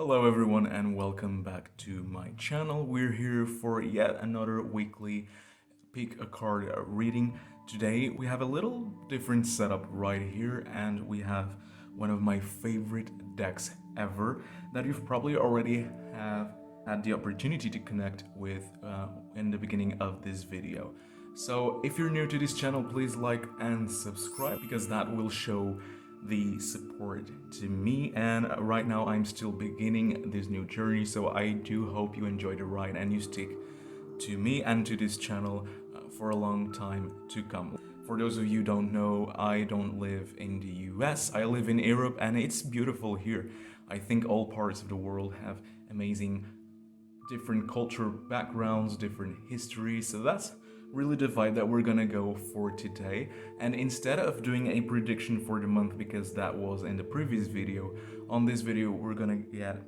Hello everyone and welcome back to my channel. We're here for yet another weekly pick a card reading. Today we have a little different setup right here, and we have one of my favorite decks ever that you've probably already have had the opportunity to connect with in the beginning of this video. So if you're new to this channel, please like and subscribe because that will show the support to me, and right now I'm still beginning this new journey, so I do hope you enjoy the ride and you stick to me and to this channel for a long time to come. For those of you who don't know, I don't live in the US, I live in Europe, and it's beautiful here. I think all parts of the world have amazing different cultural backgrounds, different histories, so that's really the vibe that we're gonna go for today. And instead of doing a prediction for the month, because that was in the previous video, on this video we're gonna get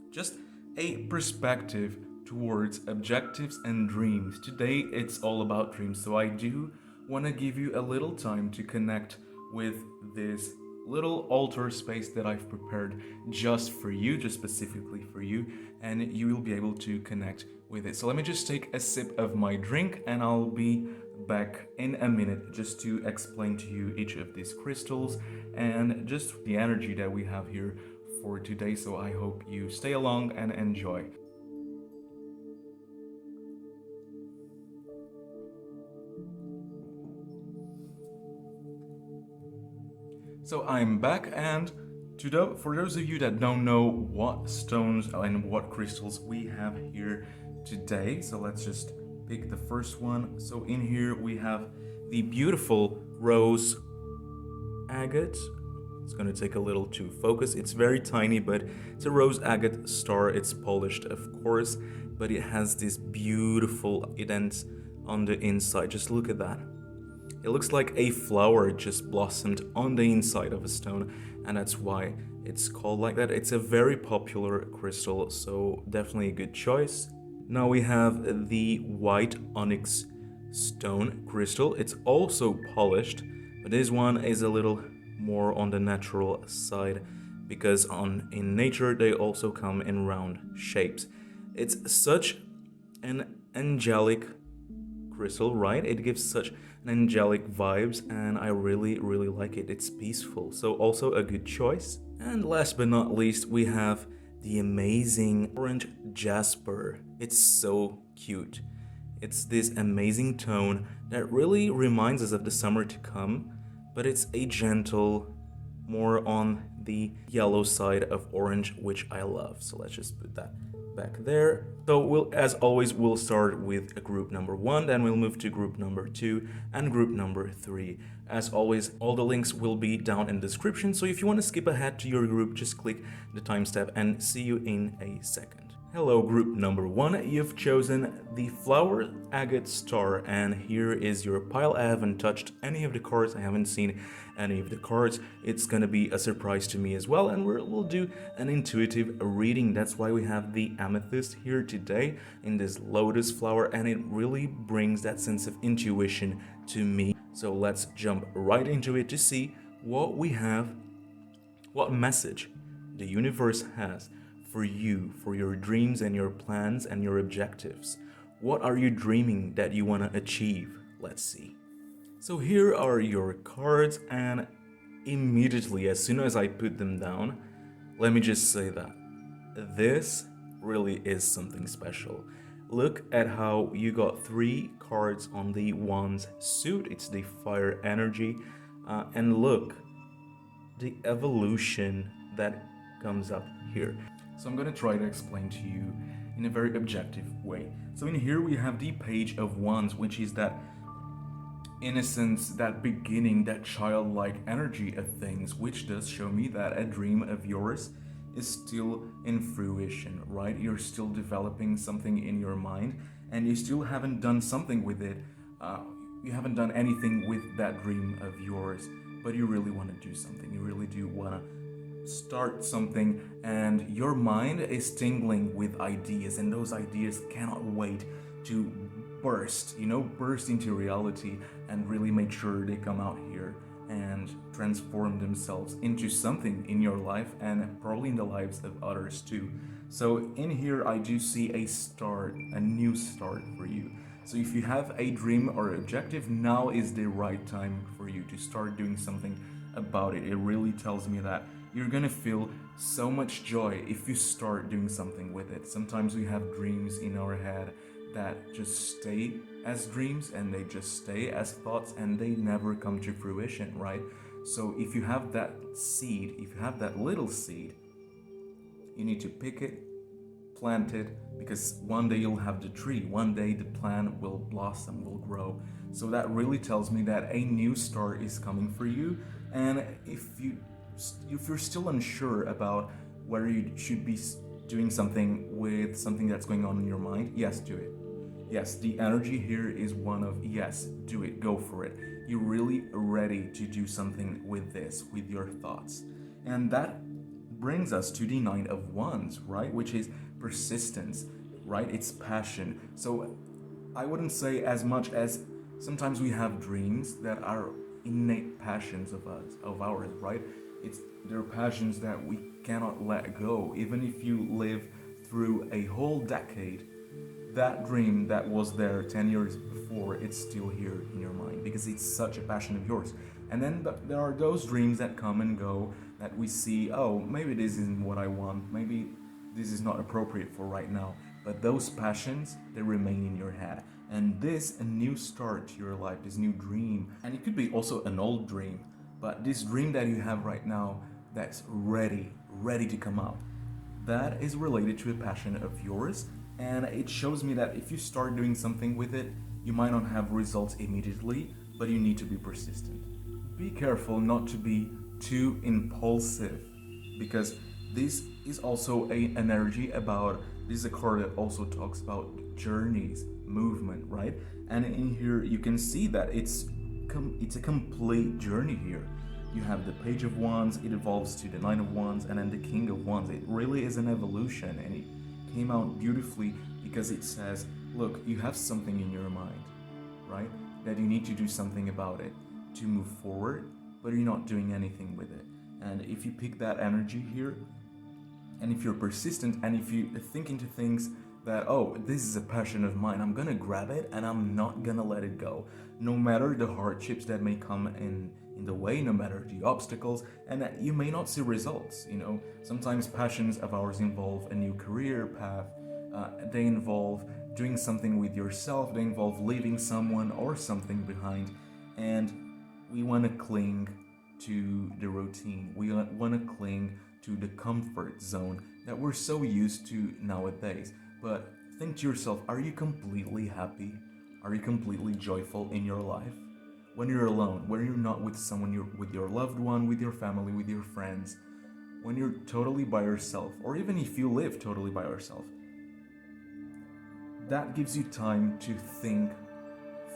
just a perspective towards objectives and dreams. Today it's all about dreams, so I do want to give you a little time to connect with this little altar space that I've prepared just for you, just specifically for you, and you will be able to connect with it. So let me just take a sip of my drink and I'll be back in a minute just to explain to you each of these crystals and just the energy that we have here for today. So I hope you stay along and enjoy. So I'm back, and for those of you that don't know what stones and what crystals we have here today, so let's just pick the first one. So in here we have the beautiful rose agate. It's going to take a little to focus. It's very tiny, but it's a rose agate star. It's polished, of course, but it has this beautiful indent on the inside. Just look at that. It looks like a flower just blossomed on the inside of a stone, and that's why it's called like that. It's a very popular crystal, so definitely a good choice. Now we have the white onyx stone crystal. It's also polished, but this one is a little more on the natural side because in nature they also come in round shapes. It's such an angelic crystal, right? It gives such an angelic vibes, and I really like it. It's peaceful, so also a good choice. And last but not least, we have the amazing orange Jasper. It's so cute. It's this amazing tone that really reminds us of the summer to come, but it's a gentle, more on the yellow side of orange, which I love. So let's just put that back there. So as always, we'll start with group number 1, then we'll move to group number 2 and group number 3. As always, all the links will be down in the description, so if you want to skip ahead to your group, just click the timestamp and see you in a second. Hello, group number 1. You've chosen the flower agate star, and here is your pile. I haven't touched any of the cards, I haven't seen any of the cards. It's gonna be a surprise to me as well, and we'll do an intuitive reading. That's why we have the amethyst here today in this lotus flower, and it really brings that sense of intuition to me. So let's jump right into it to see what we have, what message the universe has for you, for your dreams and your plans and your objectives. What are you dreaming that you want to achieve? Let's see. So here are your cards, and immediately as soon as I put them down, let me just say that this really is something special. Look at how you got 3 cards on the wands suit. It's the fire energy, and look, the evolution that comes up here. So I'm going to try to explain to you in a very objective way. So in here we have the page of wands, which is that innocence, that beginning, that childlike energy of things, which does show me that a dream of yours is still in fruition, right? You're still developing something in your mind, and you still haven't done something with it. You haven't done anything with that dream of yours, but you really want to do something. You really do want to start something, and your mind is tingling with ideas, and those ideas cannot wait to burst into reality and really make sure they come out here and transform themselves into something in your life and probably in the lives of others too. So in here I do see a start, a new start for you. So if you have a dream or objective, now is the right time for you to start doing something about it. It really tells me that you're gonna feel so much joy if you start doing something with it. Sometimes we have dreams in our head that just stay as dreams and they just stay as thoughts and they never come to fruition, right? So if you have that seed, if you have that little seed, you need to pick it, plant it, because one day you'll have the tree, one day the plant will blossom, will grow. So that really tells me that a new start is coming for you. And if you're still unsure about whether you should be doing something with something that's going on in your mind, yes, do it. Yes, the energy here is one of yes, do it, go for it. You're really ready to do something with this, with your thoughts. And that brings us to the Nine of Wands, right? Which is persistence, right? It's passion. So I wouldn't say as much as sometimes we have dreams that are innate passions of ours, right? They're passions that we cannot let go. Even if you live through a whole decade, that dream that was there 10 years before, it's still here in your mind because it's such a passion of yours. And then there are those dreams that come and go that we see, oh, maybe this isn't what I want, maybe this is not appropriate for right now. But those passions, they remain in your head. And this, a new start to your life, this new dream, and it could be also an old dream, but this dream that you have right now that's ready to come out, that is related to a passion of yours. And it shows me that if you start doing something with it, you might not have results immediately, but you need to be persistent. Be careful not to be too impulsive, because this is also an energy about, this is a card that also talks about journeys, movement, right? And in here you can see that it's a complete journey here. You have the Page of Wands, it evolves to the Nine of Wands, and then the King of Wands. It really is an evolution, and it came out beautifully because it says, look, you have something in your mind, right? That you need to do something about it to move forward, but you're not doing anything with it. And if you pick that energy here, and if you're persistent, and if you think into things that, oh, this is a passion of mine, I'm gonna grab it and I'm not gonna let it go, no matter the hardships that may come in the way, no matter the obstacles, and that you may not see results. You know, sometimes passions of ours involve a new career path, they involve doing something with yourself, they involve leaving someone or something behind, and we want to cling to the routine, we want to cling to the comfort zone that we're so used to nowadays. But think to yourself, are you completely happy? Are you completely joyful in your life? When you're alone, when you're not with someone, you're with your loved one, with your family, with your friends, when you're totally by yourself, or even if you live totally by yourself, that gives you time to think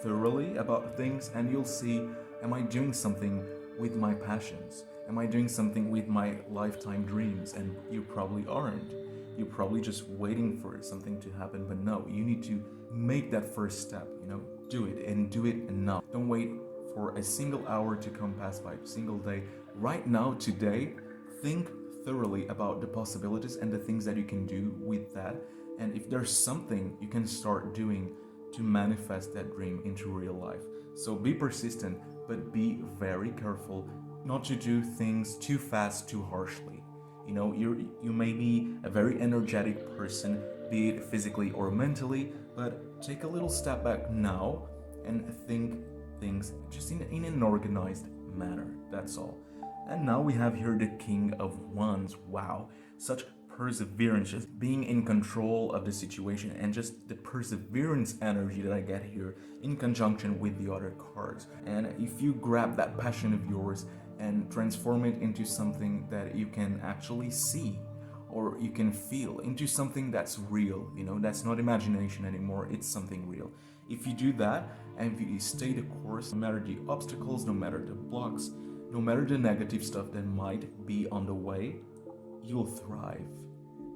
thoroughly about things, and you'll see, am I doing something with my passions? Am I doing something with my lifetime dreams? And you probably aren't. You're probably just waiting for something to happen, but no, you need to make that first step, do it, and do it enough. Don't wait for a single hour to come past by, a single day. Right now, today, think thoroughly about the possibilities and the things that you can do with that. And if there's something you can start doing to manifest that dream into real life. So be persistent, but be very careful not to do things too fast, too harshly. You may be a very energetic person, be it physically or mentally, but take a little step back now and think things just in an organized manner. That's all. And now we have here the King of Wands. Wow, such perseverance, just being in control of the situation, and just the perseverance energy that I get here in conjunction with the other cards. And if you grab that passion of yours and transform it into something that you can actually see or you can feel, into something that's real, that's not imagination anymore, it's something real. If you do that and if you stay the course, no matter the obstacles, no matter the blocks, no matter the negative stuff that might be on the way, you'll thrive.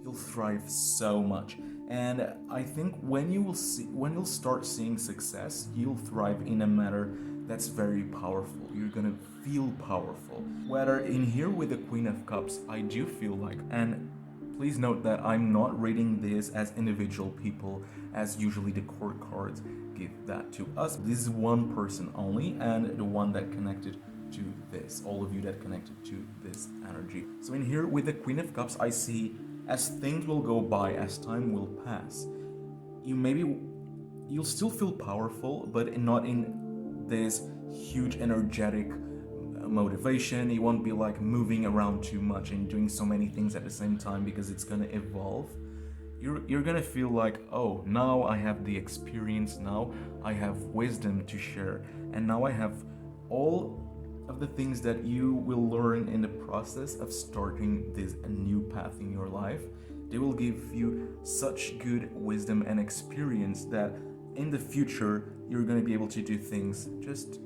You'll thrive so much. And I think when you'll start seeing success, you'll thrive in a manner that's very powerful. You're gonna feel powerful. Whether in here with the Queen of Cups, I do feel like, and please note that I'm not reading this as individual people, as usually the court cards give that to us. This is one person only, and the one that connected to this, all of you that connected to this energy. So in here with the Queen of Cups, I see as things will go by, as time will pass, you'll still feel powerful, but not in this huge energetic motivation. You won't be like moving around too much and doing so many things at the same time, because it's gonna evolve. You're gonna feel like, oh, now I have the experience, now I have wisdom to share, and now I have all of the things that you will learn in the process of starting this new path in your life. They will give you such good wisdom and experience that in the future you're going to be able to do things just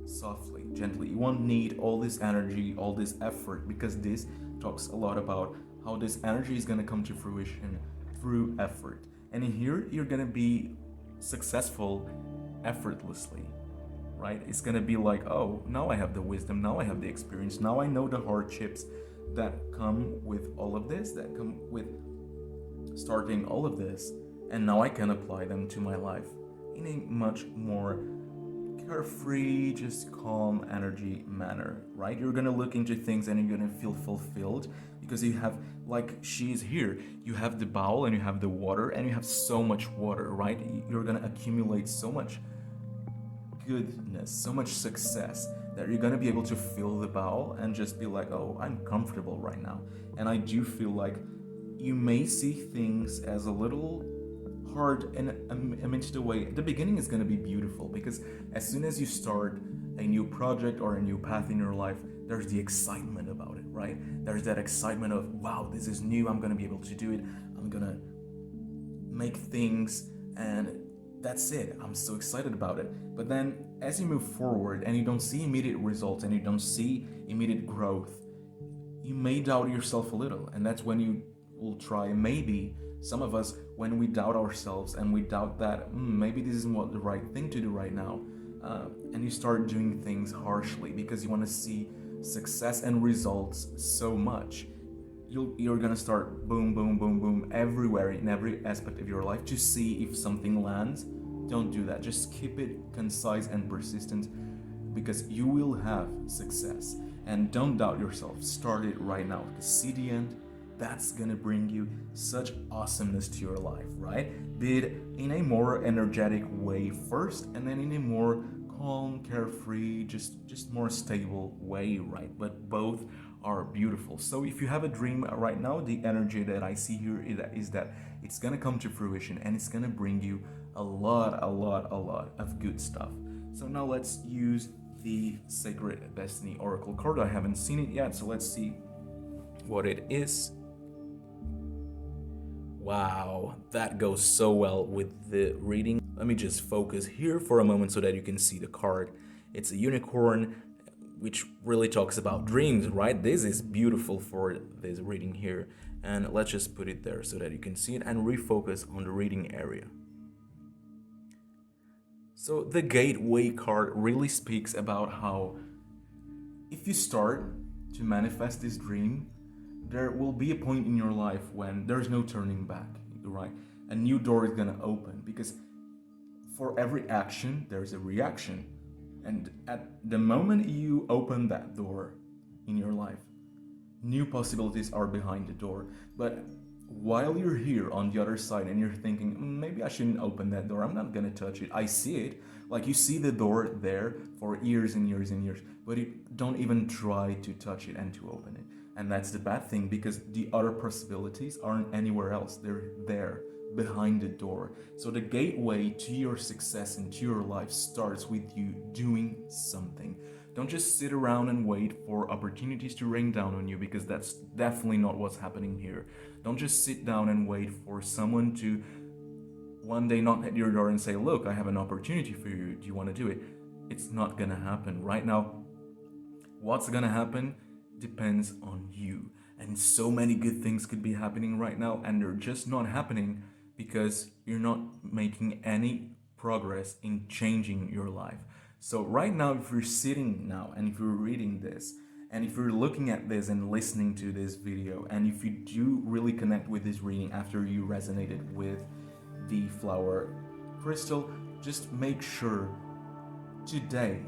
softly, gently. You won't need all this energy, all this effort, because this talks a lot about how this energy is going to come to fruition through effort. And in here you're going to be successful effortlessly, right? It's gonna be like, oh, now I have the wisdom, now I have the experience, now I know the hardships that come with all of this, that come with starting all of this, and now I can apply them to my life in a much more carefree, just calm energy manner, right? You're gonna look into things and you're gonna feel fulfilled because you have, like she's here, you have the bowl and you have the water and you have so much water, right? You're gonna accumulate so much goodness, so much success that you're gonna be able to fill the bowl and just be like, oh, I'm comfortable right now. And I do feel like you may see things as a little hard in amidst the way. The beginning is gonna be beautiful because as soon as you start a new project or a new path in your life, there's the excitement about it, right? There's that excitement of, wow, this is new, I'm gonna be able to do it, I'm gonna make things, and that's it. I'm so excited about it. But then as you move forward and you don't see immediate results and you don't see immediate growth, you may doubt yourself a little. And that's when you will try, maybe some of us, when we doubt ourselves and we doubt that maybe this isn't what the right thing to do right now, and you start doing things harshly because you want to see success and results so much, you're gonna start boom, boom, boom, boom everywhere in every aspect of your life to see if something lands. Don't do that. Just keep it concise and persistent because you will have success. And don't doubt yourself. Start it right now. Because see the end, that's gonna bring you such awesomeness to your life, right? Be it in a more energetic way first, and then in a more calm, carefree, just more stable way, right? But both are beautiful. So if you have a dream right now, the energy that I see here is that it's gonna come to fruition and it's gonna bring you a lot of good stuff. So now let's use the Sacred Destiny Oracle card. I haven't seen it yet, so let's see what it is. Wow, that goes so well with the reading. Let me just focus here for a moment so that you can see the card. It's a unicorn, which really talks about dreams, right? This is beautiful for this reading here. And let's just put it there so that you can see it and refocus on the reading area. So the Gateway card really speaks about how if you start to manifest this dream, there will be a point in your life when there's no turning back, right? A new door is gonna open because for every action, there's a reaction. And at the moment you open that door in your life, new possibilities are behind the door. But while you're here on the other side and you're thinking, maybe I shouldn't open that door, I'm not gonna touch it. I see it, like you see the door there for years and years and years, but you don't even try to touch it and to open it. And that's the bad thing because the other possibilities aren't anywhere else. They're there behind the door. So the gateway to your success and to your life starts with you doing something. Don't just sit around and wait for opportunities to rain down on you because that's definitely not what's happening here. Don't just sit down and wait for someone to one day knock at your door and say, look, I have an opportunity for you. Do you want to do it? It's not gonna happen. Right now, what's gonna happen depends on you. And so many good things could be happening right now and they're just not happening because you're not making any progress in changing your life. So right now, if you're sitting now and if you're reading this, and if you're looking at this and listening to this video, and if you do really connect with this reading after you resonated with the flower crystal, just make sure today,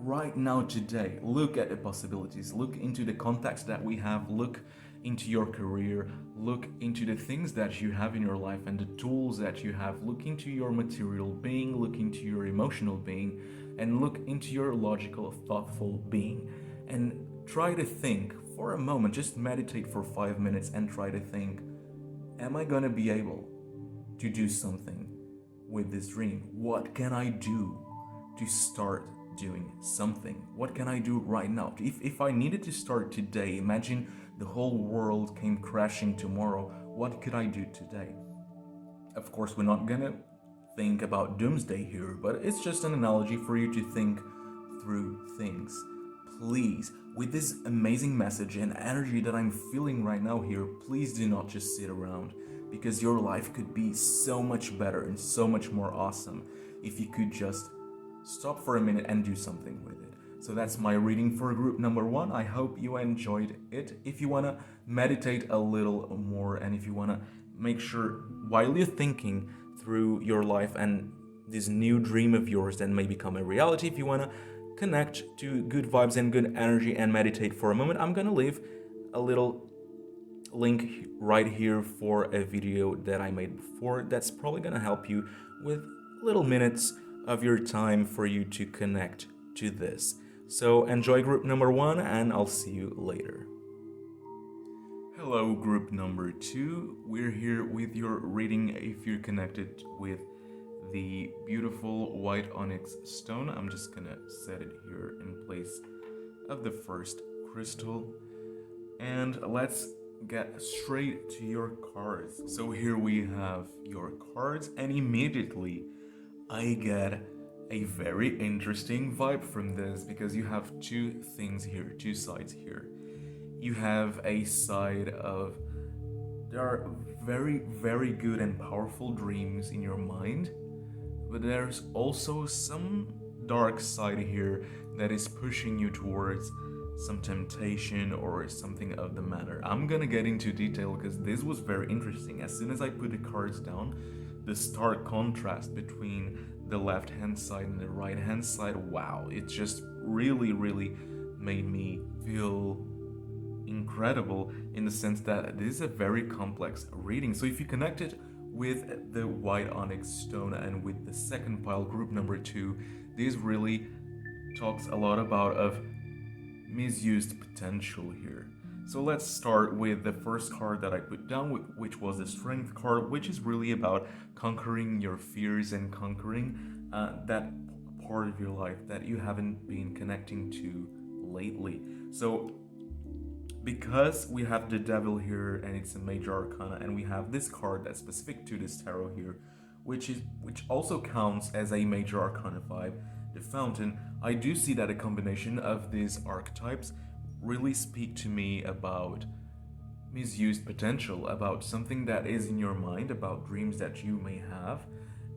right now, today, look at the possibilities, look into the contacts that we have, look into your career, look into the things that you have in your life and the tools that you have, look into your material being, look into your emotional being, and look into your logical, thoughtful being. And try to think for a moment, just meditate for 5 minutes and try to think, am I gonna be able to do something with this dream? What can I do to start doing something? What can I do right now? If I needed to start today, imagine the whole world came crashing tomorrow, what could I do today? Of course, we're not gonna think about doomsday here, but it's just an analogy for you to think through things. Please, with this amazing message and energy that I'm feeling right now here, please do not just sit around, because your life could be so much better and so much more awesome if you could just stop for a minute and do something with it. So that's my reading for group number 1. I hope you enjoyed it. If you want to meditate a little more, and if you want to make sure while you're thinking through your life and this new dream of yours that may become a reality, if you want to connect to good vibes and good energy and meditate for a moment, I'm gonna leave a little link right here for a video that I made before that's probably gonna help you with little minutes of your time for you to connect to this. So enjoy group number 1 and I'll see you later. Hello group number 2, we're here with your reading if you're connected with the beautiful white onyx stone. I'm just gonna set it here in place of the first crystal, and let's get straight to your cards. So here we have your cards, and immediately I get a very interesting vibe from this, because you have two things here, two sides here. You have a side of there are very, very good and powerful dreams in your mind, but there's also some dark side here that is pushing you towards some temptation or something of the matter. I'm gonna get into detail because this was very interesting. As soon as I put the cards down, the stark contrast between the left hand side and the right hand side, wow, it just really, really made me feel incredible in the sense that this is a very complex reading. So if you connect it with the white onyx stone and with the second pile, group number 2, this really talks a lot about misused potential here. So let's start with the first card that I put down, which was the strength card, which is really about conquering your fears and conquering that part of your life that you haven't been connecting to lately. So because we have the devil here and it's a major arcana, and we have this card that's specific to this tarot here, which also counts as a major arcana vibe, the fountain, I do see that a combination of these archetypes really speak to me about misused potential, about something that is in your mind, about dreams that you may have,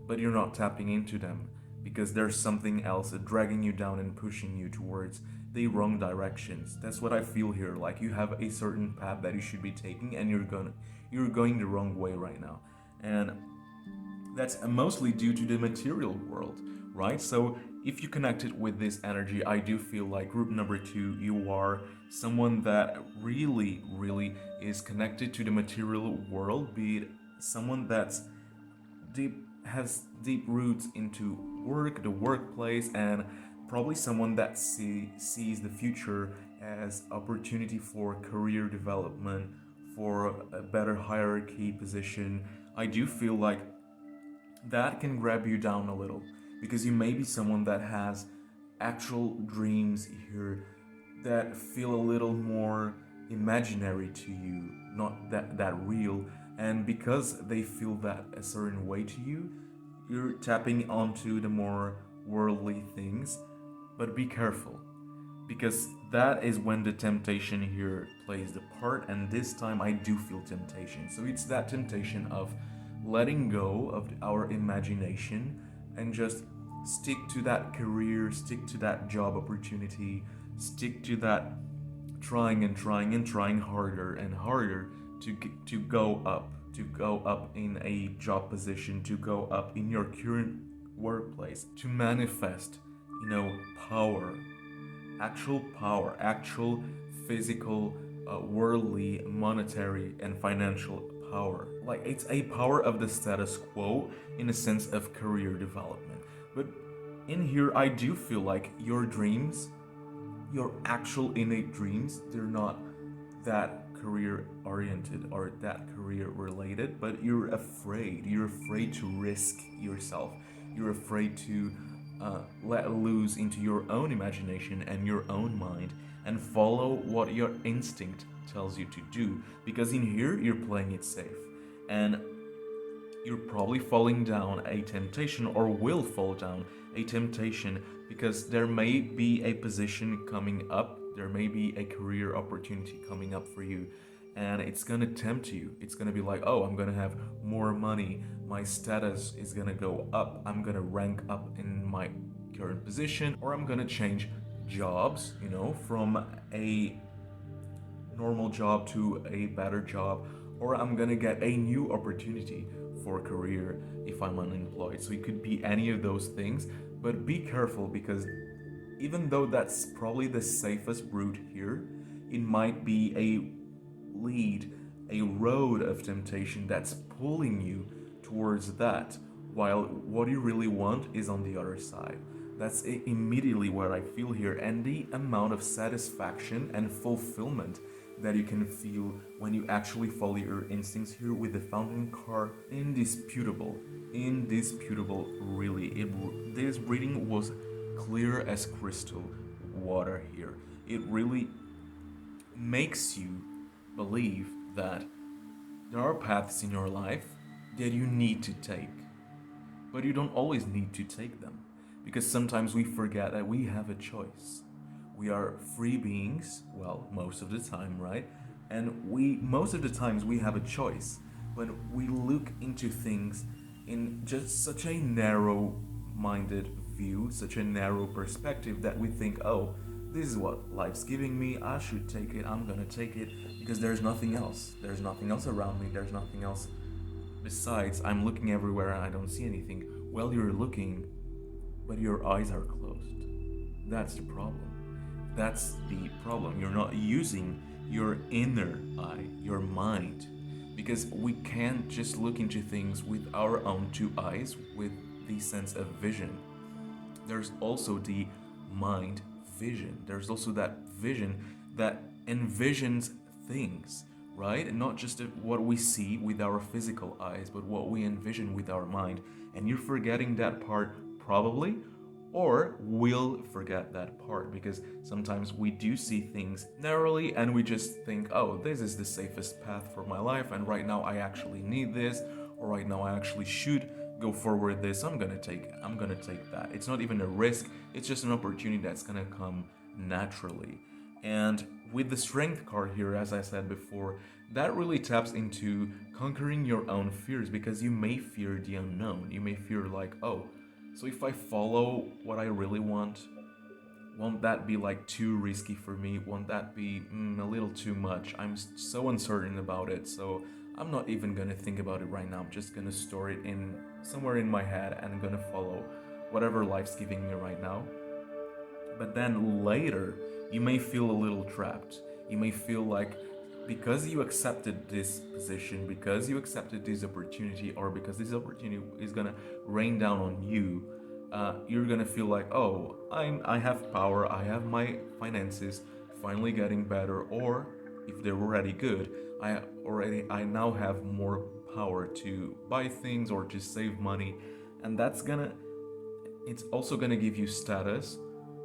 but you're not tapping into them because there's something else dragging you down and pushing you towards the wrong directions. That's what I feel here. Like you have a certain path that you should be taking, and you're going the wrong way right now, and that's mostly due to the material world, right? So if you connect it with this energy, I do feel like group number 2, you are someone that really, really is connected to the material world, be it someone that's has deep roots into work, the workplace, and probably someone that sees the future as opportunity for career development, for a better hierarchy position. I do feel like that can grab you down a little, because you may be someone that has actual dreams here that feel a little more imaginary to you, not that real, and because they feel that a certain way to you, you're tapping onto the more worldly things. But be careful, because that is when the temptation here plays the part, and this time I do feel temptation. So it's that temptation of letting go of our imagination and just stick to that career, stick to that job opportunity, stick to that trying and trying and trying harder and harder to go up in a job position, to go up in your current workplace, to manifest, power, actual physical, worldly, monetary, and financial power. Like, it's a power of the status quo in a sense of career development. But in here, I do feel like your dreams, your actual innate dreams, they're not that career oriented or that career related, but you're afraid. You're afraid to risk yourself. You're afraid to let loose into your own imagination and your own mind and follow what your instinct tells you to do. Because in here, you're playing it safe. And you're probably falling down a temptation, or will fall down a temptation, because there may be a position coming up, there may be a career opportunity coming up for you, and it's gonna tempt you. It's gonna be like, oh, I'm gonna have more money, my status is gonna go up, I'm gonna rank up in my current position, or I'm gonna change jobs, from a normal job to a better job, or I'm gonna get a new opportunity for career if I'm unemployed. So it could be any of those things, but be careful, because even though that's probably the safest route here, it might be a road of temptation that's pulling you towards that, while what you really want is on the other side. That's immediately what I feel here, and the amount of satisfaction and fulfillment that you can feel when you actually follow your instincts here with the Fountain card. Indisputable, really. This reading was clear as crystal water here. It really makes you believe that there are paths in your life that you need to take, but you don't always need to take them, because sometimes we forget that we have a choice. We are free beings, well, most of the time, right? And most of the times we have a choice, but we look into things in just such a narrow-minded view, such a narrow perspective, that we think, oh, this is what life's giving me, I should take it, I'm gonna take it, because there's nothing else. There's nothing else around me, there's nothing else besides. I'm looking everywhere and I don't see anything. Well, you're looking, but your eyes are closed. That's the problem. That's the problem. You're not using your inner eye, your mind, because we can't just look into things with our own two eyes, with the sense of vision. There's also the mind vision. There's also that vision that envisions things, right? And not just what we see with our physical eyes, but what we envision with our mind. And you're forgetting that part, probably, or will forget that part, because sometimes we do see things narrowly and we just think, oh, this is the safest path for my life, and right now I actually need this, or right now I actually should go forward this, I'm gonna take that. It's not even a risk, it's just an opportunity that's gonna come naturally. And with the Strength card here, as I said before, that really taps into conquering your own fears, because you may fear the unknown. You may fear like, oh, so if I follow what I really want, won't that be like too risky for me? Won't that be a little too much? I'm so uncertain about it, so I'm not even gonna think about it right now. I'm just gonna store it in somewhere in my head and I'm gonna follow whatever life's giving me right now. But then later, you may feel a little trapped. You may feel like, because you accepted this position, because you accepted this opportunity, or because this opportunity is gonna rain down on you, you're gonna feel like, oh, I have power, I have my finances finally getting better, or if they're already good, I now have more power to buy things or to save money, and it's also gonna give you status,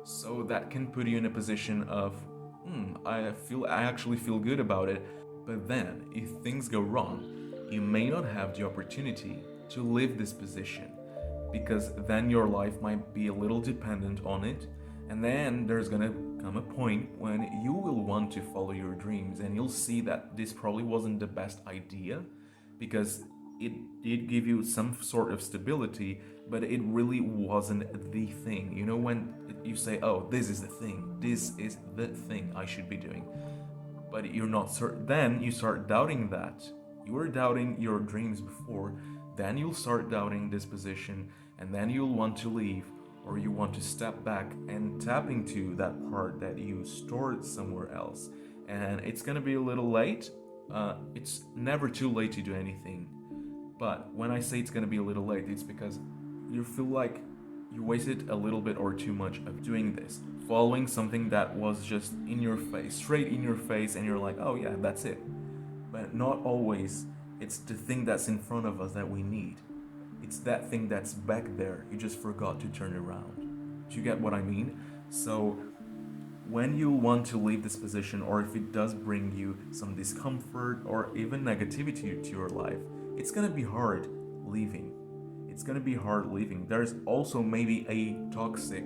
so that can put you in a position of, I actually feel good about it. But then, if things go wrong, you may not have the opportunity to live this position, because then your life might be a little dependent on it, and then there's gonna come a point when you will want to follow your dreams, and you'll see that this probably wasn't the best idea, because it did give you some sort of stability, but it really wasn't the thing. You know, when you say, oh, this is the thing I should be doing, but you're not certain, then you start doubting that. You were doubting your dreams before, then you'll start doubting this position, and then you'll want to leave, or you want to step back and tap into that part that you stored somewhere else. And it's gonna be a little late. It's never too late to do anything. But when I say it's gonna be a little late, it's because you feel like you wasted a little bit or too much of doing this, following something that was just in your face, straight in your face, and you're like, oh yeah, that's it. But not always. It's the thing that's in front of us that we need. It's that thing that's back there. You just forgot to turn around. Do you get what I mean? So when you want to leave this position, or if it does bring you some discomfort or even negativity to your life, it's gonna be hard leaving. It's gonna be hard leaving. There's also maybe a toxic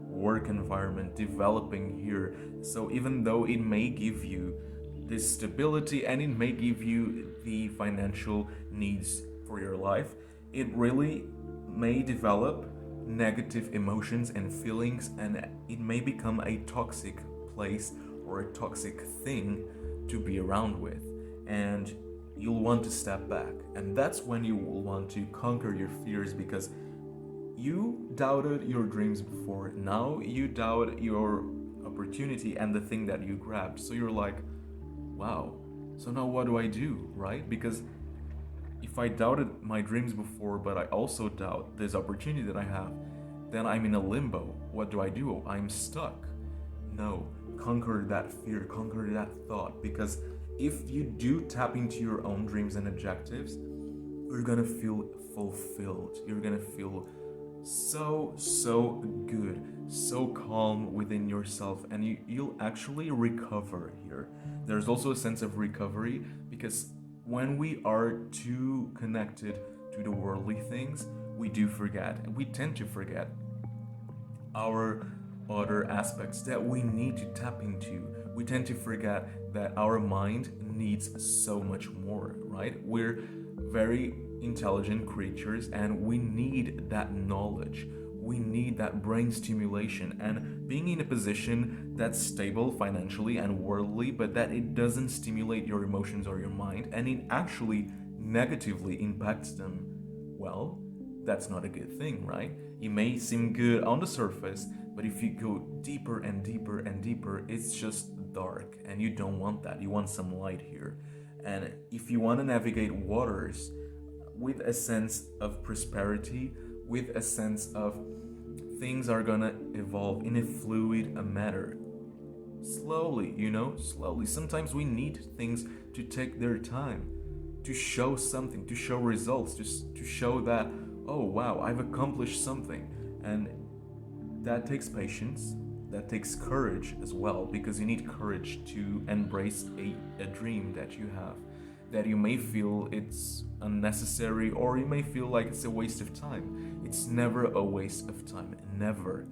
work environment developing here. So even though it may give you this stability and it may give you the financial needs for your life, it really may develop negative emotions and feelings, and it may become a toxic place or a toxic thing to be around with, and you'll want to step back. And that's when you will want to conquer your fears, because you doubted your dreams before. Now you doubt your opportunity and the thing that you grabbed. So you're like, wow, so now what do I do, right? Because if I doubted my dreams before, but I also doubt this opportunity that I have, then I'm in a limbo. What do I do? I'm stuck. No, conquer that fear, conquer that thought, because if you do tap into your own dreams and objectives, you're gonna feel fulfilled. You're gonna feel so good, so calm within yourself, and you'll actually recover here. There's also a sense of recovery, because when we are too connected to the worldly things, we do forget, and we tend to forget our other aspects that we need to tap into. We tend to forget that our mind needs so much more, right? We're very intelligent creatures, and we need that knowledge. We need that brain stimulation, and being in a position that's stable financially and worldly, but that it doesn't stimulate your emotions or your mind, and it actually negatively impacts them, well, that's not a good thing, right? It may seem good on the surface, but if you go deeper and deeper and deeper, it's just dark, and you don't want that. You want some light here. And if you want to navigate waters with a sense of prosperity, with a sense of things are gonna evolve in a fluid manner, slowly, slowly. Sometimes we need things to take their time, to show something, to show results, to show that, oh wow, I've accomplished something. And that takes patience, that takes courage as well, because you need courage to embrace a dream that you have, that you may feel it's unnecessary, or you may feel like it's a waste of time. It's never a waste of time. Never,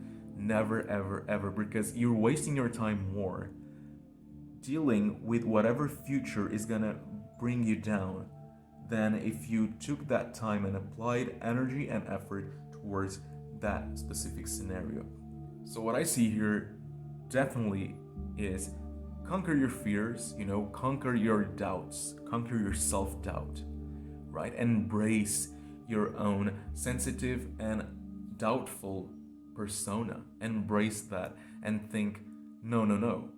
ever, because you're wasting your time more dealing with whatever future is gonna bring you down than if you took that time and applied energy and effort towards that specific scenario. So what I see here definitely is conquer your fears, conquer your doubts, conquer your self-doubt, right? Embrace your own sensitive and doubtful persona. Embrace that and think, no.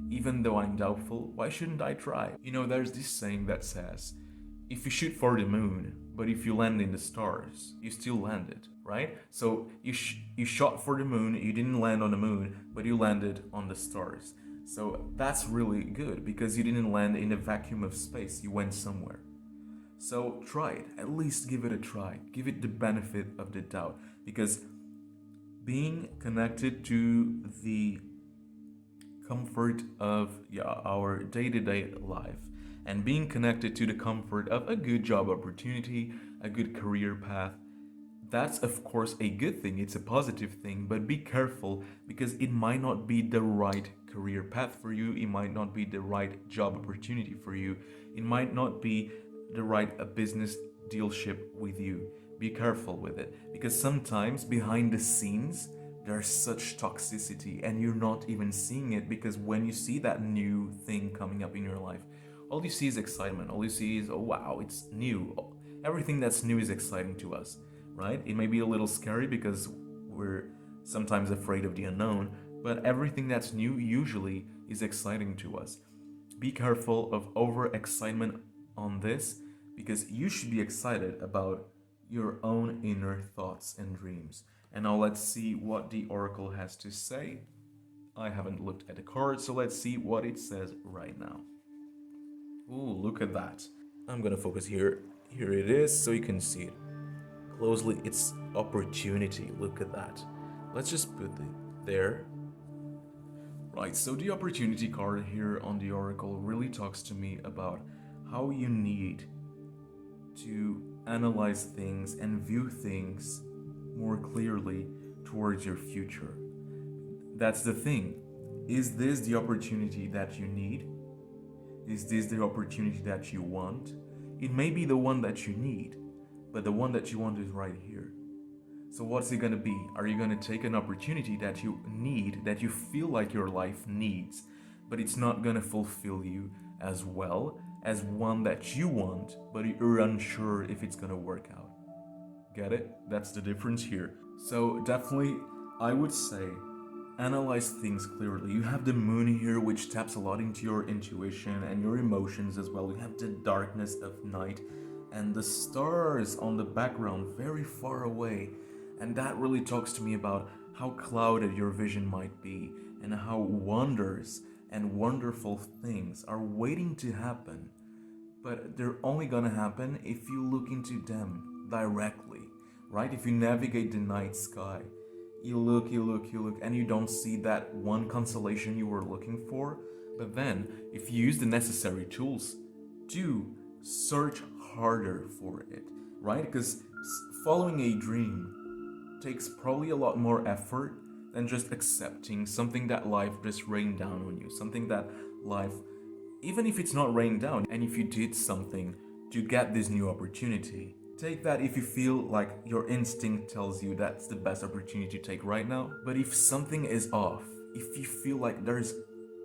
Even though I'm doubtful, why shouldn't I try? There's this saying that says, if you shoot for the moon, but if you land in the stars, you still landed, right? So you shot for the moon, you didn't land on the moon, but you landed on the stars. So that's really good, because you didn't land in a vacuum of space, you went somewhere. So try it, at least give it a try. Give it the benefit of the doubt, because being connected to the comfort of our day-to-day life, and being connected to the comfort of a good job opportunity, a good career path, that's of course a good thing, it's a positive thing, but be careful, because it might not be the right career path for you, it might not be the right job opportunity for you, it might not be the right business dealship with you. Be careful with it, because sometimes behind the scenes there's such toxicity and you're not even seeing it, because when you see that new thing coming up in your life, all you see is excitement. All you see is, oh wow, it's new. Everything that's new is exciting to us, right? It may be a little scary because we're sometimes afraid of the unknown, but everything that's new usually is exciting to us. Be careful of overexcitement on this, because you should be excited about your own inner thoughts and dreams. And now let's see what the oracle has to say. I haven't looked at the card, so let's see what it says right now. Ooh, look at that. I'm gonna focus here. Here it is, so you can see it closely. It's opportunity. Look at that. Let's just put it there. Right, so the opportunity card here on the oracle really talks to me about how you need to analyze things and view things more clearly towards your future. That's the thing. Is this the opportunity that you need? Is this the opportunity that you want? It may be the one that you need, but the one that you want is right here. So what's it gonna be? Are you gonna take an opportunity that you need, that you feel like your life needs, but it's not gonna fulfill you as well as one that you want, but you're unsure if it's gonna work out? Get it? That's the difference here. So definitely, I would say, analyze things clearly. You have the moon here, which taps a lot into your intuition and your emotions as well. You have the darkness of night and the stars on the background very far away. And that really talks to me about how clouded your vision might be and how wonders and wonderful things are waiting to happen. But they're only gonna happen if you look into them directly, right? If you navigate the night sky, you look, and you don't see that one constellation you were looking for. But then, if you use the necessary tools to search harder for it, right? Because following a dream takes probably a lot more effort than just accepting something that life just rained down on you. Something that life, even if it's not rained down, and if you did something to get this new opportunity, take that if you feel like your instinct tells you that's the best opportunity to take right now. But if something is off, if you feel like there's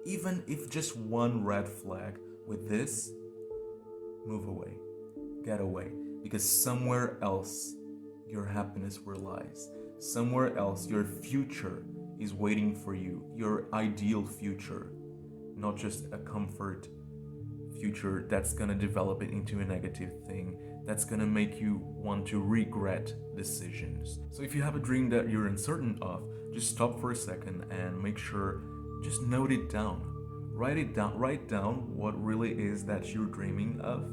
even if just one red flag with this, move away, get away, because somewhere else your happiness relies. Somewhere else your future is waiting for you, your ideal future, not just a comfort future that's gonna develop it into a negative thing, that's gonna make you want to regret decisions. So if you have a dream that you're uncertain of, just stop for a second and make sure, just note it down. Write down what really is that you're dreaming of.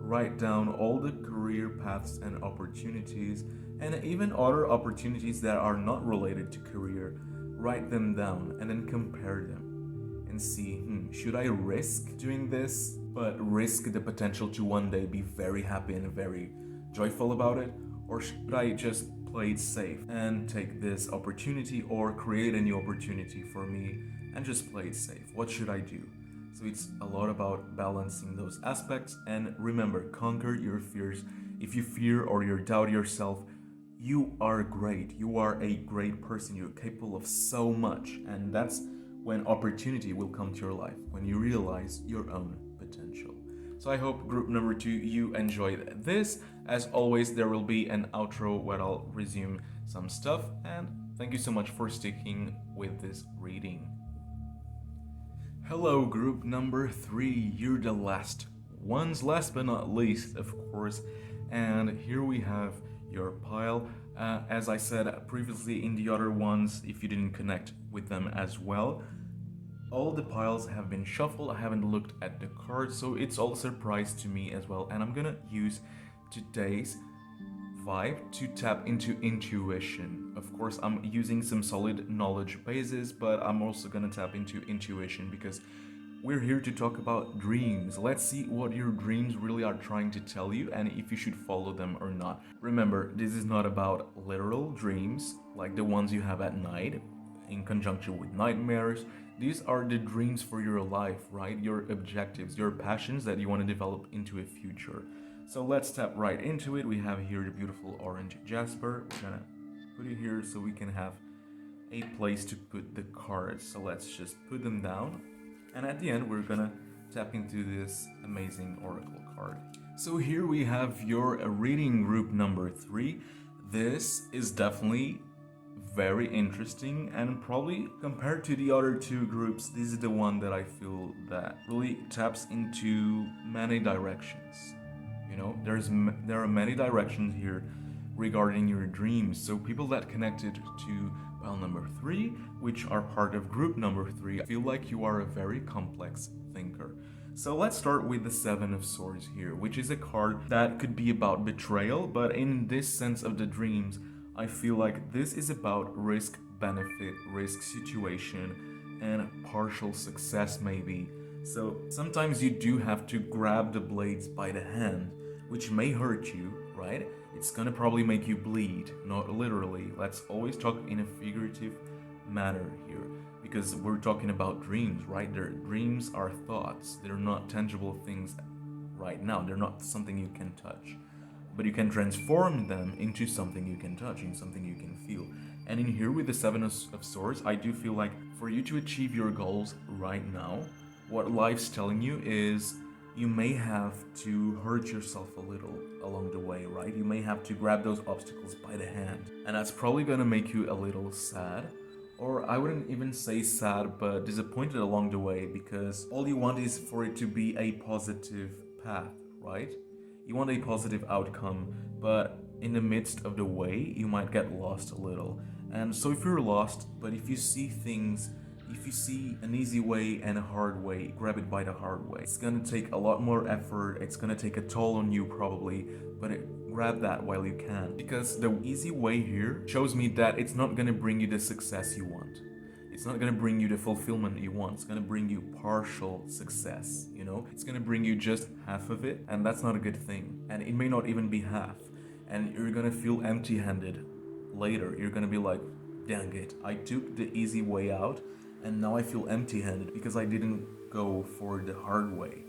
Write down all the career paths and opportunities, and even other opportunities that are not related to career. Write them down and then compare them and see, should I risk doing this, but risk the potential to one day be very happy and very joyful about it? Or should I just play it safe and take this opportunity or create a new opportunity for me and just play it safe? What should I do? So it's a lot about balancing those aspects. And remember, conquer your fears. If you fear or you doubt yourself, you are great. You are a great person. You're capable of so much. And that's when opportunity will come to your life, when you realize your own potential. So I hope group number 2, you enjoyed this. As always, there will be an outro where I'll resume some stuff. And thank you so much for sticking with this reading. Hello, group number 3. You're the last ones, last but not least, of course. And here we have your pile. As I said previously in the other ones, if you didn't connect with them as well, all the piles have been shuffled. I haven't looked at the cards, so it's all a surprise to me as well. And I'm gonna use today's vibe to tap into intuition. Of course, I'm using some solid knowledge bases, but I'm also gonna tap into intuition because we're here to talk about dreams. Let's see what your dreams really are trying to tell you and if you should follow them or not. Remember, this is not about literal dreams like the ones you have at night in conjunction with nightmares. These are the dreams for your life, right? Your objectives, your passions that you want to develop into a future. So let's tap right into it. We have here the beautiful orange Jasper. We're gonna put it here so we can have a place to put the cards. So let's just put them down. And at the end, we're gonna tap into this amazing oracle card. So here we have your reading group number 3. This is definitely very interesting, and probably compared to the other 2 groups, this is the one that I feel that really taps into many directions. You know, there are many directions here regarding your dreams. So people that connected to pile number 3, which are part of group number 3, I feel like you are a very complex thinker. So let's start with the 7 of Swords here, which is a card that could be about betrayal, but in this sense of the dreams, I feel like this is about risk, benefit, risk situation, and partial success maybe. So sometimes you do have to grab the blades by the hand, which may hurt you, right? It's gonna probably make you bleed, not literally. Let's always talk in a figurative manner here, because we're talking about dreams, right? Dreams are thoughts. They're not tangible things right now. They're not something you can touch. But you can transform them into something you can touch, into something you can feel. And in here with the 7 of Swords, I do feel like for you to achieve your goals right now, what life's telling you is you may have to hurt yourself a little along the way, right? You may have to grab those obstacles by the hand. And that's probably gonna make you a little sad. Or I wouldn't even say sad, but disappointed along the way, because all you want is for it to be a positive path, right? You want a positive outcome, but in the midst of the way, you might get lost a little. And so if you're lost, but if you see things, if you see an easy way and a hard way, grab it by the hard way. It's gonna take a lot more effort, it's gonna take a toll on you probably, but grab that while you can. Because the easy way here shows me that it's not gonna bring you the success you want. It's not gonna bring you the fulfillment you want. It's gonna bring you partial success, you know? It's gonna bring you just half of it, and that's not a good thing. And it may not even be half. And you're gonna feel empty-handed later. You're gonna be like, dang it, I took the easy way out, and now I feel empty-handed because I didn't go for the hard way.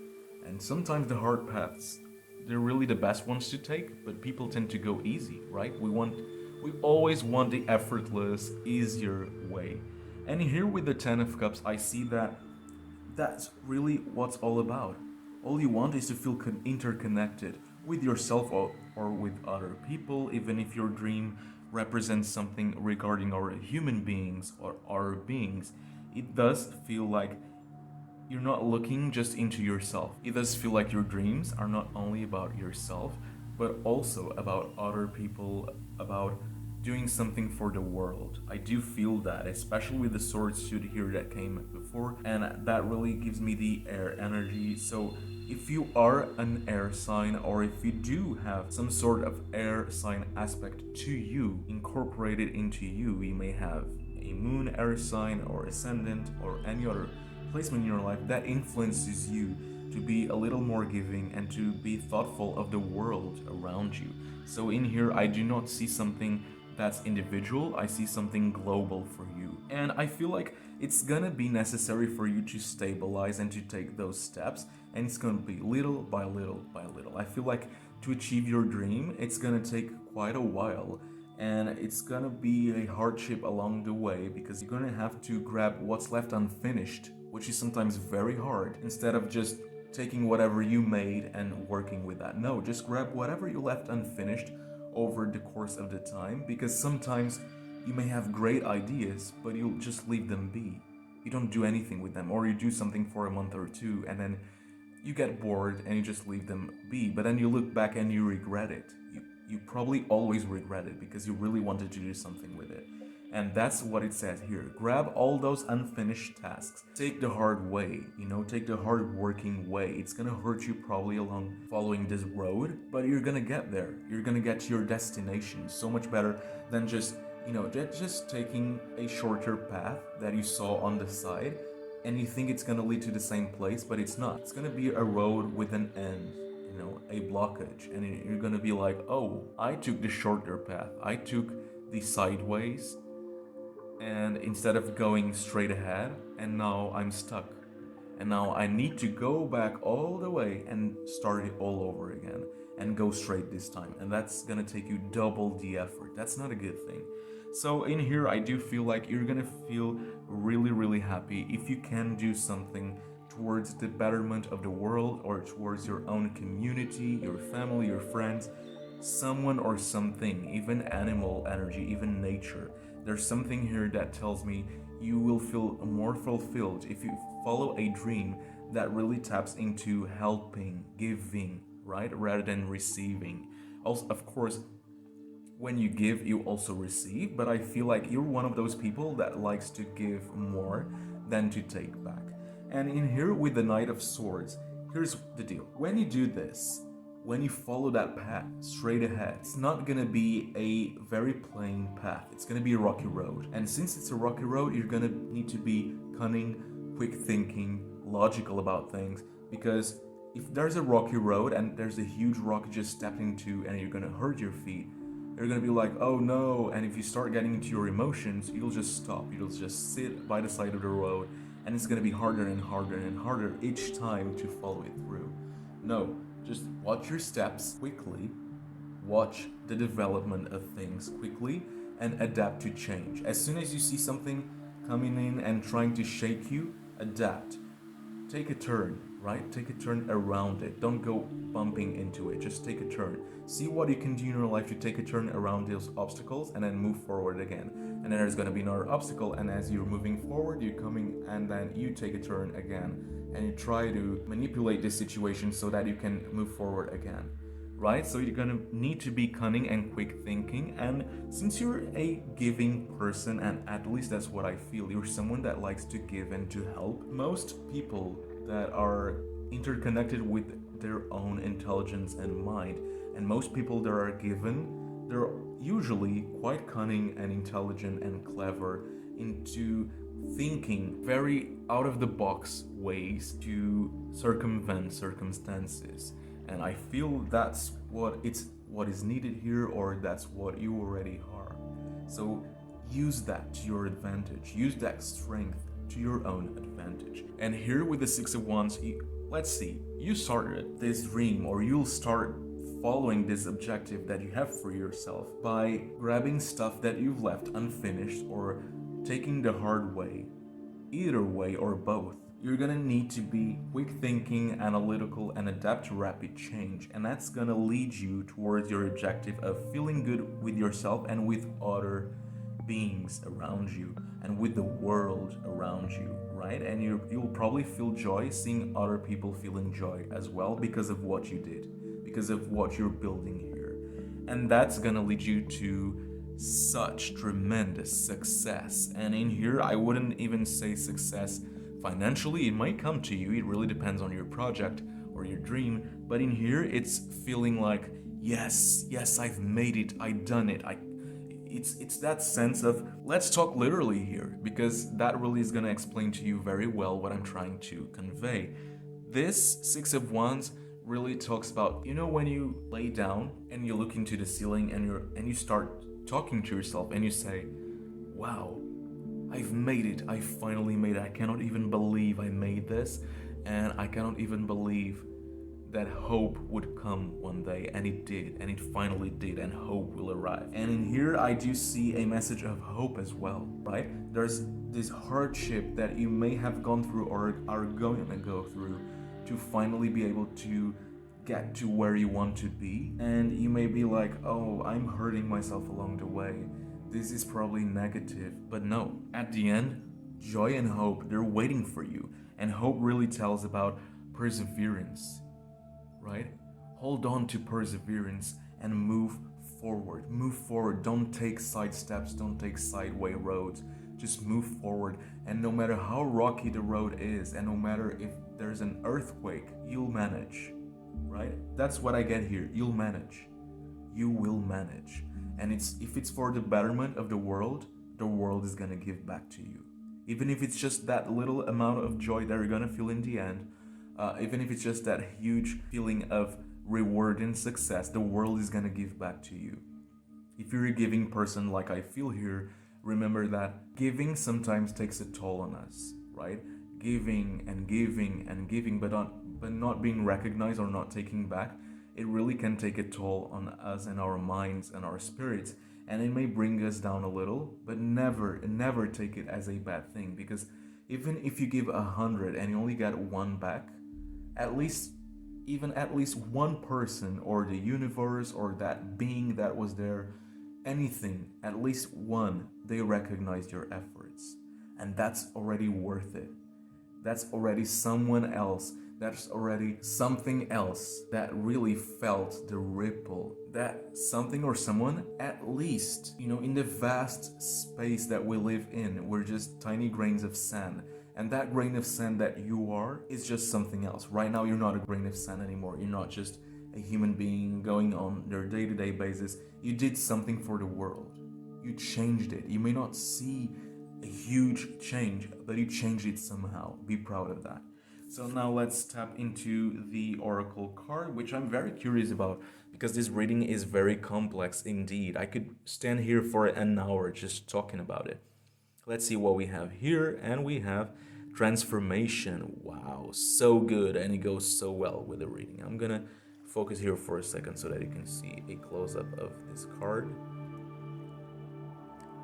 And sometimes the hard paths, they're really the best ones to take, but people tend to go easy, right? We always want the effortless, easier way. And here with the 10 of Cups, I see that that's really what's all about. All you want is to feel interconnected with yourself or with other people, even if your dream represents something regarding our human beings or our beings. It does feel like you're not looking just into yourself. It does feel like your dreams are not only about yourself, but also about other people, about doing something for the world. I do feel that, especially with the sword suit here that came before, and that really gives me the air energy. So if you are an air sign, or if you do have some sort of air sign aspect to you, incorporated into you, you may have a moon air sign or ascendant or any other placement in your life that influences you to be a little more giving and to be thoughtful of the world around you. So in here, I do not see something that's individual, I see something global for you. And I feel like it's gonna be necessary for you to stabilize and to take those steps, and it's gonna be little by little by little. I feel like to achieve your dream, it's gonna take quite a while, and it's gonna be a hardship along the way, because you're gonna have to grab what's left unfinished, which is sometimes very hard, instead of just taking whatever you made and working with that. No, just grab whatever you left unfinished over the course of the time, because sometimes you may have great ideas, but you'll just leave them be. You don't do anything with them, or you do something for a month or two, and then you get bored and you just leave them be, but then you look back and you regret it. You probably always regret it because you really wanted to do something with it. And that's what it says here. Grab all those unfinished tasks. Take the hard way, take the hard working way. It's gonna hurt you probably along following this road, but you're gonna get there. You're gonna get to your destination so much better than just taking a shorter path that you saw on the side and you think it's gonna lead to the same place, but it's not. It's gonna be a road with an end, a blockage, and you're gonna be like, oh, I took the shorter path. I took the sideways, and instead of going straight ahead, and now I'm stuck. And now I need to go back all the way and start it all over again and go straight this time. And that's gonna take you double the effort. That's not a good thing. So in here, I do feel like you're gonna feel really, really happy if you can do something towards the betterment of the world or towards your own community, your family, your friends, someone or something, even animal energy, even nature. There's something here that tells me you will feel more fulfilled if you follow a dream that really taps into helping, giving, right? Rather than receiving. Also, of course, when you give, you also receive, but I feel like you're one of those people that likes to give more than to take back. And in here with the Knight of Swords, here's the deal. When you do this, when you follow that path straight ahead, it's not gonna be a very plain path. It's gonna be a rocky road. And since it's a rocky road, you're gonna need to be cunning, quick thinking, logical about things, because if there's a rocky road and there's a huge rock you just stepped into and you're gonna hurt your feet, you're gonna be like, oh no, and if you start getting into your emotions, you'll just stop. You'll just sit by the side of the road, and it's gonna be harder and harder and harder each time to follow it through. No, just watch your steps quickly, watch the development of things quickly, and adapt to change. As soon as you see something coming in and trying to shake you, adapt. Take a turn, right? Take a turn around it. Don't go bumping into it. Just take a turn. See what you can do in your life to take a turn around those obstacles and then move forward again. And then there's gonna be another obstacle, and as you're moving forward, you're coming, and then you take a turn again. And you try to manipulate this situation so that you can move forward again, right? So you're gonna need to be cunning and quick thinking. And since you're a giving person, and at least that's what I feel, you're someone that likes to give and to help. Most people that are interconnected with their own intelligence and mind, and most people that are given, they're usually quite cunning and intelligent and clever into thinking very out of the box ways to circumvent circumstances. And I feel that's what is needed here, or that's what you already are. So use that to your advantage. Use that strength to your own advantage. And here with the Six of Wands, let's see, you started this dream, or you'll start following this objective that you have for yourself by grabbing stuff that you've left unfinished or taking the hard way. Either way or both, you're gonna need to be quick thinking, analytical, and adapt to rapid change. And that's gonna lead you towards your objective of feeling good with yourself and with other beings around you and with the world around you, right? And you'll probably feel joy seeing other people feeling joy as well because of what you did, because of what you're building here. And that's gonna lead you to such tremendous success. And in here, I wouldn't even say success financially. It might come to you. It really depends on your project or your dream. But in here, it's feeling like, yes, I've made it. I've done it. It's that sense of, let's talk literally here, because that really is going to explain to you very well what I'm trying to convey. This Six of Wands really talks about, when you lay down and you look into the ceiling and you start talking to yourself and you say, wow, I've made it. I finally made it. I cannot even believe I made this, and I cannot even believe that hope would come one day, and it did, and it finally did, and hope will arrive. And in here, I do see a message of hope as well, right? There's this hardship that you may have gone through or are going to go through to finally be able to get to where you want to be. And you may be like, oh, I'm hurting myself along the way. This is probably negative. But no, at the end, joy and hope, they're waiting for you. And hope really tells about perseverance, right? Hold on to perseverance and move forward. Move forward. Don't take side steps. Don't take sideway roads. Just move forward. And no matter how rocky the road is, and no matter if there's an earthquake, you'll manage, right? That's what I get here. You'll manage. You will manage. And if it's for the betterment of the world is gonna give back to you. Even if it's just that little amount of joy that you're gonna feel in the end, even if it's just that huge feeling of reward and success, the world is gonna give back to you. If you're a giving person like I feel here, remember that giving sometimes takes a toll on us, right? giving and giving and giving, but not being recognized or not taking back, it really can take a toll on us and our minds and our spirits, and it may bring us down a little, but never take it as a bad thing, because even if you give 100 and you only get one back, at least one person or the universe or that being that was there, anything, at least one, they recognized your efforts, and that's already worth it. That's already someone else. That's already something else that really felt the ripple. That something or someone, at least, in the vast space that we live in, we're just tiny grains of sand. And that grain of sand that you are is just something else. Right now, you're not a grain of sand anymore. You're not just a human being going on their day-to-day basis. You did something for the world. You changed it. You may not see a huge change, but you changed it somehow. Be proud of that. So now let's tap into the Oracle card, which I'm very curious about, because this reading is very complex indeed. I could stand here for an hour just talking about it. Let's see what we have here, and we have transformation. Wow, so good, and it goes so well with the reading. I'm gonna focus here for a second so that you can see a close-up of this card.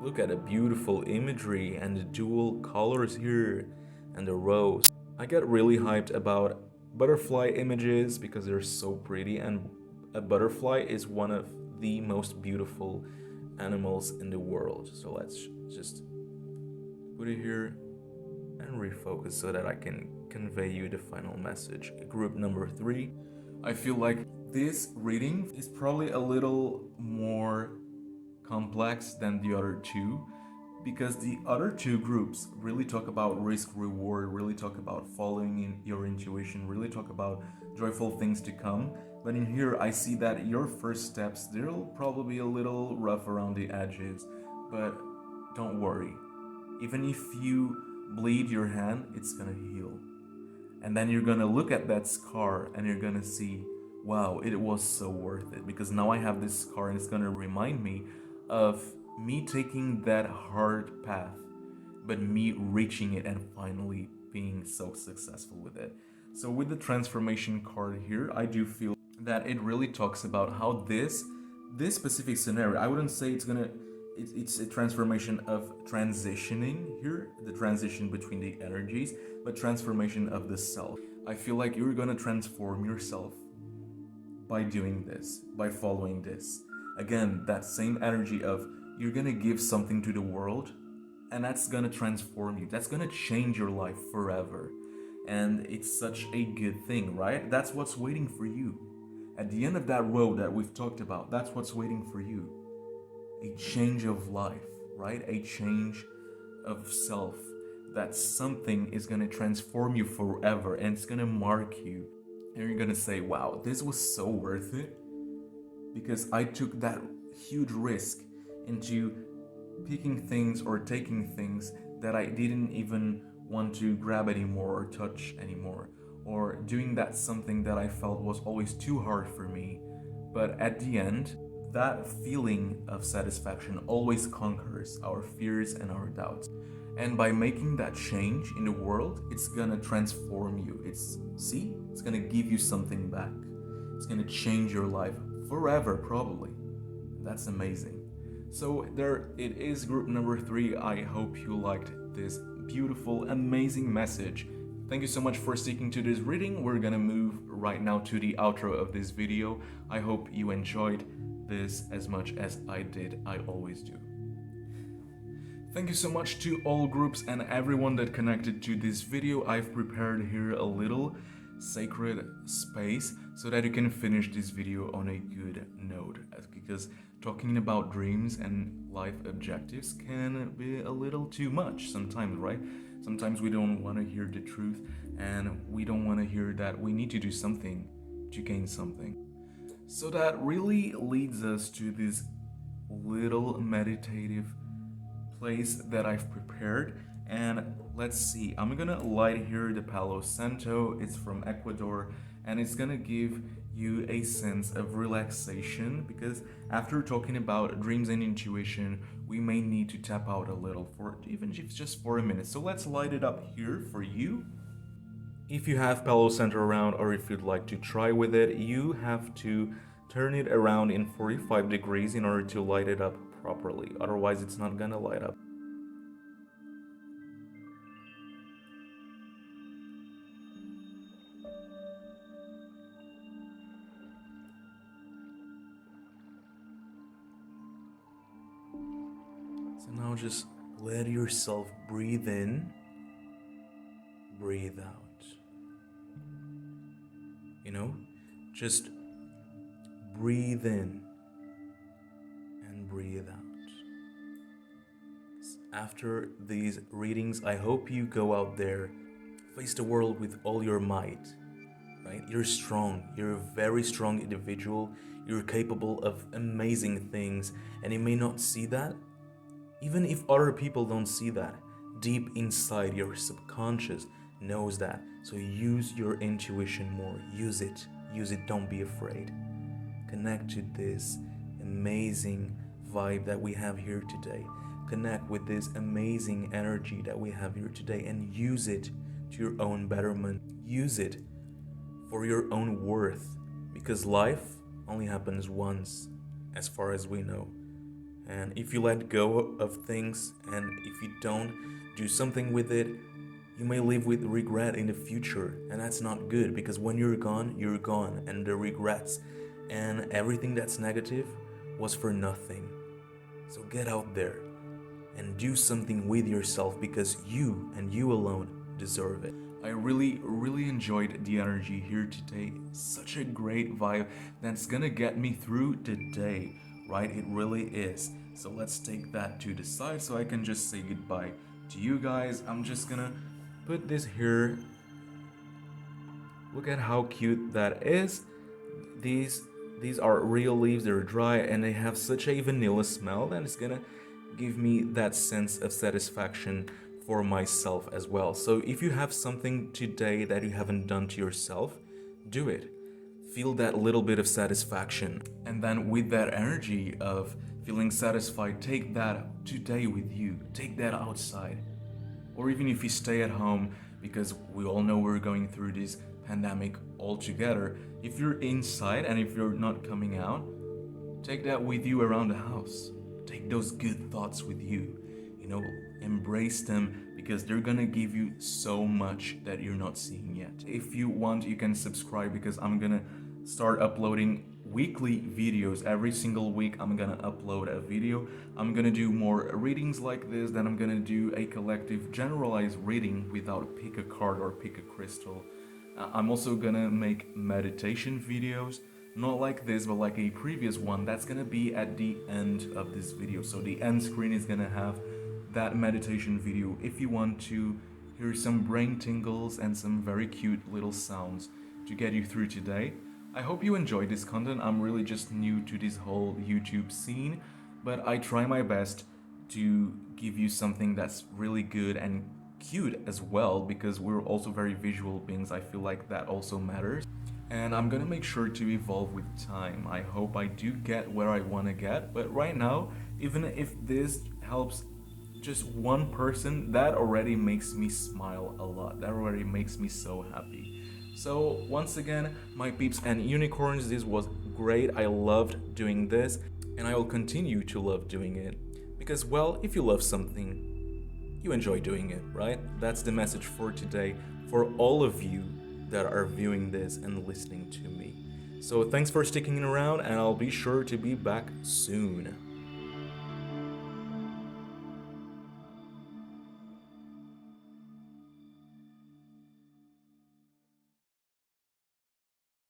Look at the beautiful imagery and the dual colors here and the rose. I get really hyped about butterfly images because they're so pretty, and a butterfly is one of the most beautiful animals in the world. So let's just put it here and refocus so that I can convey you the final message. Group number 3. I feel like this reading is probably a little more complex than the other two, because the other two groups really talk about risk reward, really talk about following in your intuition, really talk about joyful things to come. But in here I see that your first steps, they'll probably be a little rough around the edges, but don't worry. Even if you bleed your hand, it's gonna heal. And then you're gonna look at that scar and you're gonna see, wow, it was so worth it, because now I have this scar and it's gonna remind me of me taking that hard path, but me reaching it and finally being so successful with it. So with the transformation card here, I do feel that it really talks about how this specific scenario, I wouldn't say it's a transformation of transitioning here, the transition between the energies, but transformation of the self. I feel like you're gonna transform yourself by doing this, by following this. Again, that same energy of you're gonna give something to the world, and that's gonna transform you. That's gonna change your life forever. And it's such a good thing, right? That's what's waiting for you. At the end of that road that we've talked about, that's what's waiting for you. A change of life, right? A change of self. That something is gonna transform you forever, and it's gonna mark you. And you're gonna say, wow, this was so worth it, because I took that huge risk into picking things or taking things that I didn't even want to grab anymore or touch anymore, or doing that something that I felt was always too hard for me. But at the end, that feeling of satisfaction always conquers our fears and our doubts. And by making that change in the world, it's gonna transform you. It's gonna give you something back. It's gonna change your life forever, probably. That's amazing. So there it is, group number 3. I hope you liked this beautiful, amazing message. Thank you so much for sticking to this reading. We're gonna move right now to the outro of this video. I hope you enjoyed this as much as I did. I always do. Thank you so much to all groups and everyone that connected to this video. I've prepared here a little sacred space so that you can finish this video on a good note, because talking about dreams and life objectives can be a little too much sometimes, right? Sometimes we don't want to hear the truth, and we don't want to hear that we need to do something to gain something. So that really leads us to this little meditative place that I've prepared. And let's see, I'm gonna light here the Palo Santo. It's from Ecuador, and it's gonna give you a sense of relaxation, because after talking about dreams and intuition, we may need to tap out a little for even if just for a minute. So let's light it up here for you. If you have Palo Center around, or if you'd like to try with it, you have to turn it around in 45 degrees in order to light it up properly. Otherwise, it's not gonna light up. So now just let yourself breathe in, breathe out. You know, just breathe in and breathe out. After these readings, I hope you go out there, face the world with all your might, right? You're strong. You're a very strong individual. You're capable of amazing things, and you may not see that. Even if other people don't see that, deep inside your subconscious knows that. So use your intuition more. Use it. Use it. Don't be afraid. Connect to this amazing vibe that we have here today. Connect with this amazing energy that we have here today, and use it to your own betterment. Use it for your own worth, because life only happens once, as far as we know. And if you let go of things, and if you don't do something with it, you may live with regret in the future, and that's not good, because when you're gone, and the regrets and everything that's negative was for nothing. So get out there and do something with yourself, because you and you alone deserve it. I really enjoyed the energy here today. Such a great vibe that's gonna get me through the day, right? It really is. So let's take that to the side so I can just say goodbye to you guys. I'm just gonna put this here. Look at how cute that is. These are real leaves. They're dry and they have such a vanilla smell that it's gonna give me that sense of satisfaction for myself as well. So if you have something today that you haven't done to yourself, do it. Feel that little bit of satisfaction, and then with that energy of feeling satisfied, take that today with you. Take that outside, or even if you stay at home, because we all know we're going through this pandemic all together. If you're inside and if you're not coming out, take that with you around the house. Take those good thoughts with you. You know, embrace them, because they're gonna give you so much that you're not seeing yet. If you want, you can subscribe, because I'm gonna start uploading weekly videos. Every single week I'm gonna upload a video. I'm gonna do more readings like this, then I'm gonna do a collective generalized reading without pick a card or pick a crystal. I'm also gonna make meditation videos, not like this, but like a previous one. That's gonna be at the end of this video. So the end screen is gonna have that meditation video if you want to hear some brain tingles and some very cute little sounds to get you through today. I hope you enjoyed this content. I'm really just new to this whole YouTube scene, but I try my best to give you something that's really good and cute as well, because we're also very visual beings. I feel like that also matters. And I'm gonna make sure to evolve with time. I hope I do get where I wanna get, but right now, even if this helps just one person, that already makes me smile a lot. That already makes me so happy. So once again, my peeps and unicorns, this was great. I loved doing this, and I will continue to love doing it, because, well, if you love something, you enjoy doing it, right? That's the message for today, for all of you that are viewing this and listening to me. So thanks for sticking around, and I'll be sure to be back soon.